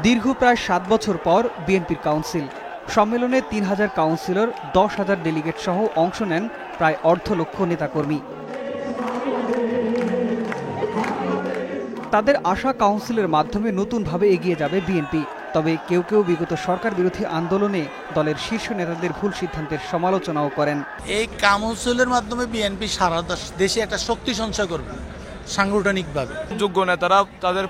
দীর্ঘ প্রায় ৭ বছর পর বিএনপির কাউন্সিল সম্মেলনে ৩,০০০ কাউন্সিলর, ১০,০০০ ডেলিগেট সহ অংশ নেন প্রায় অর্ধলক্ষ নেতাকর্মী। তাদের আশা কাউন্সিলের মাধ্যমে নতুনভাবে এগিয়ে যাবে বিএনপি। তবে কেউ কেউ বিগত সরকার বিরোধী আন্দোলনে দলের শীর্ষ নেতাদের ভুল সিদ্ধান্তের সমালোচনাও করেন। এই কাউন্সিলের মাধ্যমে বিএনপি সারা দেশে একটা শক্তি সঞ্চয় করবে সাংগঠনিকভাবে। যোগ্য নেতারা তাদের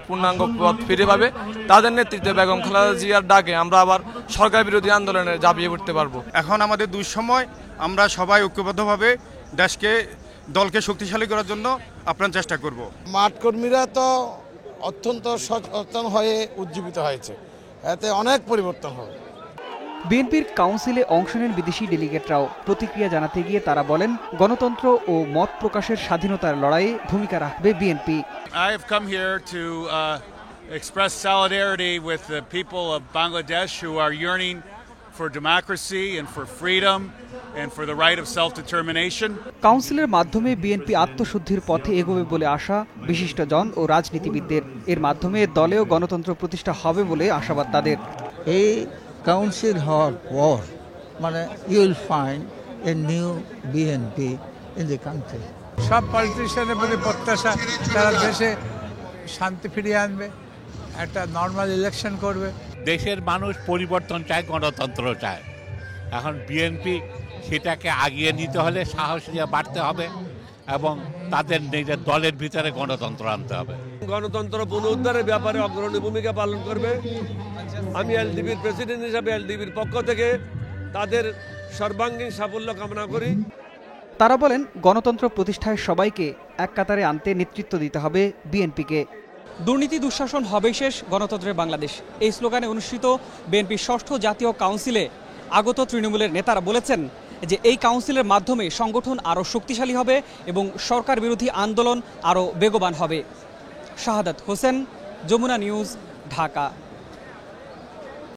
পূর্ণাঙ্গ পদ ফিরে পাবে। তাদের নেতৃত্বে বেগম খালেদা জিয়ার ডাকে আমরা আবার সরকার বিরোধী আন্দোলনে ঝাঁপিয়ে পড়তে পারবো। এখন আমাদের দুঃসময়, আমরা সবাই ঐক্যবদ্ধভাবে দলকে শক্তিশালী করার জন্য আপ্রাণ চেষ্টা করব। মাঠ কর্মীরা তো অত্যন্ত সচেতন হয়ে উজ্জীবিত হয়েছে, এতে অনেক পরিবর্তন হবে। বিএনপির কাউন্সিলে অংশ নেন বিদেশি ডেলিগেটরাও। প্রতিক্রিয়া জানাতে গিয়ে তারা বলেন, গণতন্ত্র ও মত প্রকাশের স্বাধীনতার লড়াইয়ে ভূমিকা রাখবে BNP. I have come here to express solidarity with the people of Bangladesh who are yearning for democracy and for freedom and for the right of self-determination. কাউন্সিলের মাধ্যমে বিএনপি আত্মশুদ্ধির পথে এগোবে বলে আশা বিশিষ্টজন ও রাজনীতিবিদদের। এর মাধ্যমে দলেও গণতন্ত্র প্রতিষ্ঠা হবে বলে আশাবাদ তাদের। এই কাউন্সিল হওয়ার পর you will find a new BNP in the country. সব পলিটিশিয়ানের প্রতি প্রত্যাশা, তারা দেশে শান্তি ফিরিয়ে আনবে, একটা নর্মাল ইলেকশন করবে। দেশের মানুষ পরিবর্তন চায়, গণতন্ত্র চায়। এখন বিএনপি সেটাকে আগিয়ে নিতে হলে সাহস নিয়ে বাড়তে হবে এবং তাদের নিজের দলের ভিতরে গণতন্ত্র আনতে হবে। গণতন্ত্র পুনরুদ্ধারের ব্যাপারে অগ্রণী ভূমিকা পালন করবে। আমি এলডিবির প্রেসিডেন্ট হিসাবে এলডিবির পক্ষ থেকে তাদের সর্বাঙ্গীন সাফল্য কামনা করি। তারা বলেন, গণতন্ত্র প্রতিষ্ঠায় সবাইকে এক কাতারে আনতে নেতৃত্ব দিতে হবে বিএনপিকে। দুর্নীতি দুঃশাসন হবে শেষ, গণতন্ত্রের বাংলাদেশ, এই স্লোগানে অনুষ্ঠিত বিএনপির ষষ্ঠ জাতীয় কাউন্সিলে আগত তৃণমূলের নেতারা বলেছেন যে এই কাউন্সিলের মাধ্যমে সংগঠন আরও শক্তিশালী হবে এবং সরকার বিরোধী আন্দোলন আরও বেগবান হবে। শাহাদাত হোসেন, যমুনা নিউজ, ঢাকা।